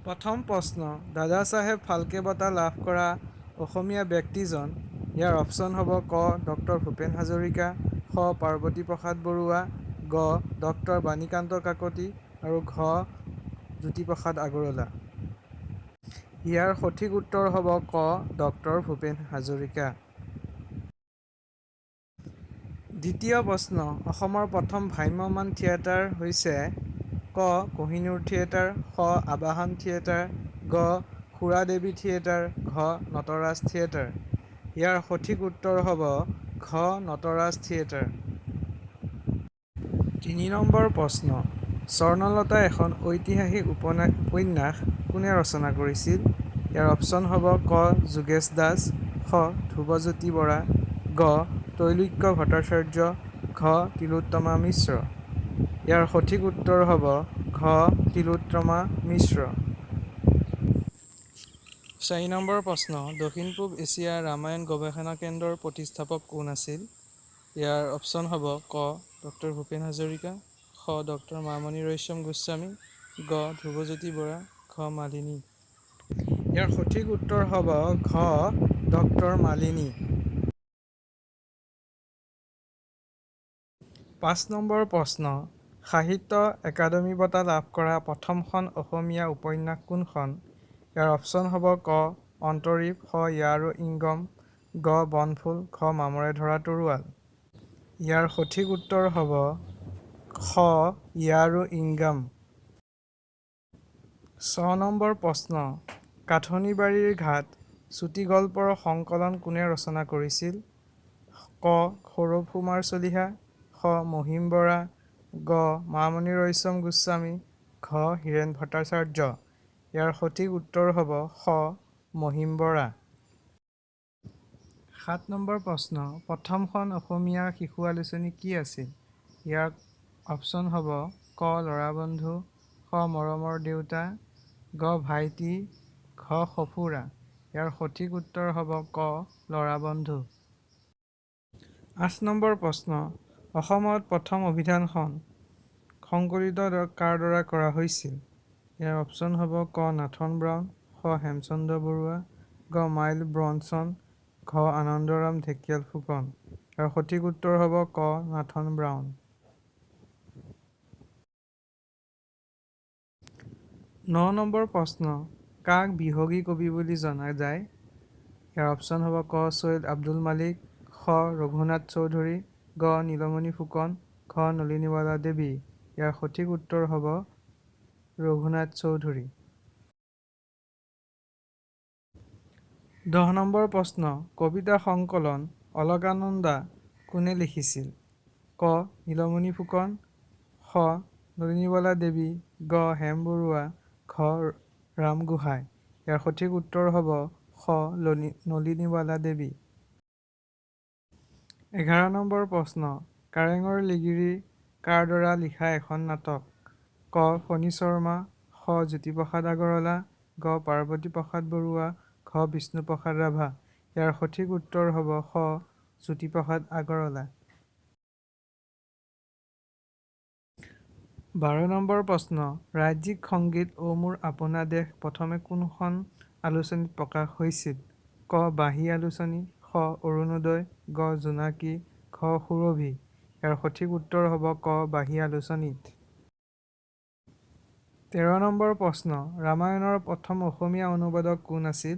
প্ৰথম প্ৰশ্ন, দাদা চাহেব ফাল্কে বঁটা লাভ কৰা অসমীয়া ব্যক্তিজন। ইয়াৰ অপশ্যন হ'ব ক ডক্টৰ ভূপেন হাজৰিকা, খ পাৰ্বতী প্ৰসাদ বৰুৱা, গ ডক্টৰ বাণীকান্ত কাকতি আৰু ঘ জ্যোতিপ্ৰসাদ আগৰৱালা। ইয়াৰ সঠিক উত্তৰ হ'ব ক ডক্টৰ ভূপেন হাজৰিকা। দ্বিতীয় প্ৰশ্ন, অসমৰ প্ৰথম ভ্ৰাম্যমাণ থিয়েটাৰ হৈছে ক কোহিনুৰ থিয়েটাৰ, খ আবাহন থিয়েটাৰ, গ সুৰাদেৱী থিয়েটাৰ, ঘ নটৰাজ থিয়েটাৰ। ইয়াৰ সঠিক উত্তৰ হ'ব ঘ নটৰাজ থিয়েটাৰ। ৩ নম্বৰ প্ৰশ্ন, স্বৰ্ণলতা এখন ঐতিহাসিক উপন্যাস কোনে ৰচনা কৰিছিল? ইয়াৰ অপশ্যন হ'ব ক যোগেশ দাস, খ ধ্ৰুৱজ্যোতি বৰা, গ তৈলুক্য ভট্টাচাৰ্য, ঘ তিলোত্তমা মিশ্ৰ। ইয়াৰ সঠিক উত্তৰ হ'ব ঘ তিলোত্তমা মিশ্ৰ। ৪ নম্বৰ প্ৰশ্ন, দক্ষিণ-পূব এছিয়া ৰামায়ণ গৱেষণা কেন্দ্ৰৰ প্ৰতিষ্ঠাপক কোন আছিল? ইয়াৰ অপশ্যন হ'ব ক ডক্টৰ ভূপেন হাজৰিকা, খ ডক্টৰ মামণি ৰয়ছম গোস্বামী, গ ধ্ৰুৱজ্যোতি বৰা, ঘ মালিনী। ইয়াৰ সঠিক উত্তৰ হ'ব ঘ ডক্টৰ মালিনী। ৫ নম্বৰ প্ৰশ্ন, সাহিত্য একাডেমী বঁটা লাভ কৰা প্ৰথমখন অসমীয়া উপন্যাস কোনখন? ইয়াৰ অপশ্যন হ'ব ক অন্তৰীপ, খ ইয়াৰো ইংগম, গ বনফুল, ঘ মামৰে ধৰা তৰোৱাল। ইয়াৰ সঠিক উত্তৰ হ'ব খ ইয়াৰো ইংগাম। ৬ নম্বৰ প্ৰশ্ন, কাঠনিবাৰীৰ ঘাট চুটিগল্পৰ সংকলন কোনে ৰচনা কৰিছিল? ক সৌৰভ কুমাৰ চলিহা, খ মহিম বৰা, গ মামণি ৰয়ছম গোস্বামী, ঘ হীৰেন ভট্টাচাৰ্য। ইয়াৰ সঠিক উত্তৰ হ'ব খ মহিম বৰা। ৭ নম্বৰ প্ৰশ্ন, প্ৰথমখন অসমীয়া শিশু আলোচনী কি আছিল? ইয়াৰ অপশ্যন হ'ব ক ল'ৰাবন্ধু, খ মৰমৰ দেউতা, গ ভাইটি, ঘ সফুৰা। ইয়াৰ সঠিক উত্তৰ হ'ব ক ল'ৰাবন্ধু। ৮ নম্বৰ প্ৰশ্ন, অসমত প্ৰথম অভিধানখন সংকলিত কাৰ দ্বাৰা কৰা হৈছিল? ইয়াৰ অপশ্যন হ'ব ক নাথন ব্ৰাউন, খ হেমচন্দ্ৰ বৰুৱা, গ মাইল ব্ৰনছন, ঘ আনন্দৰাম ঢেকিয়াল ফুকন। ইয়াৰ সঠিক উত্তৰ হ'ব ক নাথন ব্ৰাউন। ৯ নম্বৰ প্ৰশ্ন, কাক বিহগী কবি বুলি জনা যায়? ইয়াৰ অপশ্যন হ'ব ক ছৈয়দ আব্দুল মালিক, খ ৰঘুনাথ চৌধুৰী, গ নীলমণি ফুকন, ঘ নলিনীবালা দেৱী। ইয়াৰ সঠিক উত্তৰ হ'ব ৰঘুনাথ চৌধুৰী। ১০ নম্বৰ প্ৰশ্ন, কবিতা সংকলন অলকানন্দা কোনে লিখিছিল? ক নীলমণি ফুকন, খ নলিনীবালা দেৱী, গ হেম বৰুৱা, ঘ ৰাম গোহাঁই। ইয়াৰ সঠিক উত্তৰ হ'ব খ নলিনীবালা দেৱী। ১১ নম্বৰ প্ৰশ্ন, কাৰেঙৰ লিগিৰী কাৰ দ্বাৰা লিখা এখন নাটক? ক ফণী শৰ্মা, খ জ্যোতিপ্ৰসাদ আগৰৱালা, গ পাৰ্বতী প্ৰসাদ বৰুৱা, ঘ বিষ্ণুপ্ৰসাদ ৰাভা। ইয়াৰ সঠিক উত্তৰ হ'ব খ জ্যোতিপ্ৰসাদ আগৰৱালা। ১২ নম্বৰ প্ৰশ্ন, ৰাজ্যিক সংগীত ও মোৰ আপোনা দেশ প্ৰথমে কোনখন আলোচনীত প্ৰকাশ হৈছিল? ক বাঁহী আলোচনী, খ অৰুণোদয়, গ জোনাকী, ঘ সুৰভি। ইয়াৰ সঠিক উত্তৰ হ'ব ক বাঁহী আলোচনীত। ১৩ নম্বৰ প্ৰশ্ন, ৰামায়ণৰ প্ৰথম অসমীয়া অনুবাদক কোন আছিল?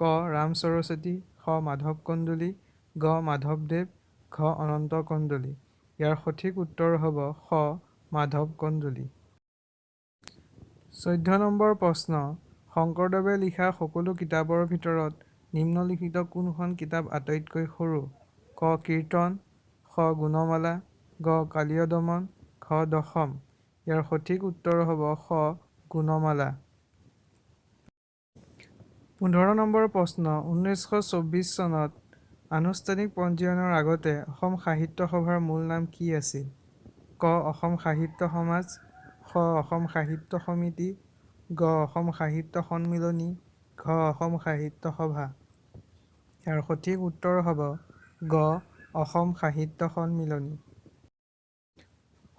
ক ৰাম সৰস্বতী, খ মাধৱ কন্দলী, গ মাধৱদেৱ, ঘ অনন্ত কন্দলী। ইয়াৰ সঠিক উত্তৰ হ'ব খ মাধৱ কন্দলী। ১৪ নম্বৰ প্ৰশ্ন, শংকৰদেৱে লিখা সকলো কিতাপৰ ভিতৰত নিম্নলিখিত কোনখন কিতাপ আটাইতকৈ সৰু? ক কীৰ্তন, খ গুণমালা, গ কালীয় দমন, ঘ দশম। ইয়াৰ সঠিক উত্তৰ হ'ব খ গুণমালা। ১৫ নম্বৰ প্ৰশ্ন, ১৯২৪ চনত আনুষ্ঠানিক পঞ্জীয়নৰ আগতে অসম সাহিত্য সভাৰ মূল নাম কি আছিল? ক অসম সাহিত্য সমাজ, খ অসম সাহিত্য সমিতি, গ অসম সাহিত্য সন্মিলনী, ঘ অসম সাহিত্য সভা। ইয়াৰ সঠিক উত্তৰ হ'ব গ অসম সাহিত্য সন্মিলনী।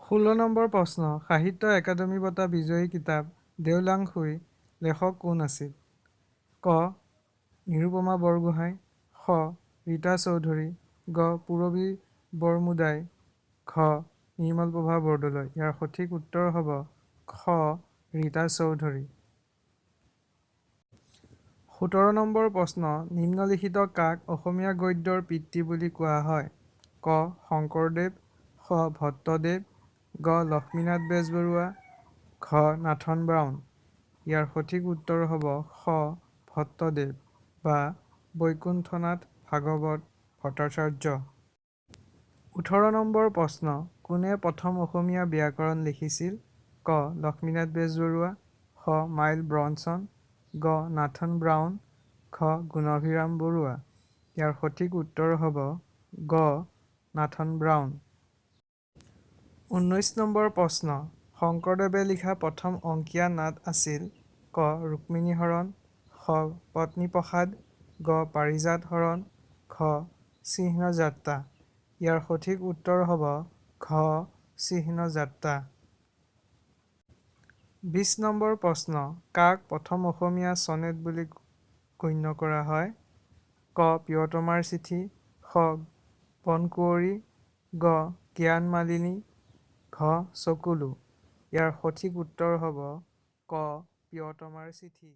১৬ নম্বৰ প্ৰশ্ন, সাহিত্য একাডেমী বঁটা বিজয়ী কিতাপ দেওলাংখুই লেখক কোন আছিল? ক. নিৰুপমা বৰগোহাঁই, খ. ৰীতা চৌধুৰী, গ. পূৰবী বৰমুদাই, ঘ. নিৰ্মলপ্ৰভা বৰদলৈ। ইয়াৰ সঠিক উত্তৰ হ'ব খ. ৰীতা চৌধুৰী। ১৭ নম্বৰ প্ৰশ্ন, নিম্নলিখিত কাক অসমীয়া গদ্যৰ পিতৃ বুলি কোৱা হয়? ক. শংকৰদেৱ, খ. ভট্টদেৱ, গ. লক্ষ্মীনাথ বেজবৰুৱা, ঘ. Nathan brown. ইয়াৰ সঠিক উত্তৰ হ'ব খ. ভট্টদেৱ বা বৈকুণ্ঠনাথ ভাগৱত ভট্টাচাৰ্য। ১৮ নম্বৰ প্ৰশ্ন, কোনে প্ৰথম অসমীয়া ব্যাকৰণ লিখিছিল? ক. লক্ষ্মীনাথ বেজবৰুৱা, খ. মাইল ব্ৰনছন, গ. নাথন ব্ৰাউন, ঘ. গুণভিৰাম বৰুৱা। ইয়াৰ সঠিক উত্তৰ হ'ব গ. Nathan brown. ১৯ নম্বৰ প্ৰশ্ন, শংকৰদেৱে লিখা প্ৰথম অংকীয়া নাট আছিল? ক. ৰুক্মিণী হৰণ, খ. পত্নীপ্ৰসাদ, গ. পাৰিজাত হৰণ, ঘ. চিহ্ন যাত্ৰা। ইয়াৰ সঠিক উত্তৰ হ'ব ঘ. চিহ্ন যাত্ৰা। ২০ নম্বৰ প্ৰশ্ন, কাক প্ৰথম অসমীয়া চনেট বুলি গণ্য কৰা হয়? ক. প্ৰিয়তমাৰ চিঠি, খ. বনকুঁৱৰী, গ. জ্ঞান মালিনী, ঘ. চকুলো। ইয়াৰ সঠিক উত্তৰ হ'ব ক. প্ৰিয়তমাৰ চিঠি।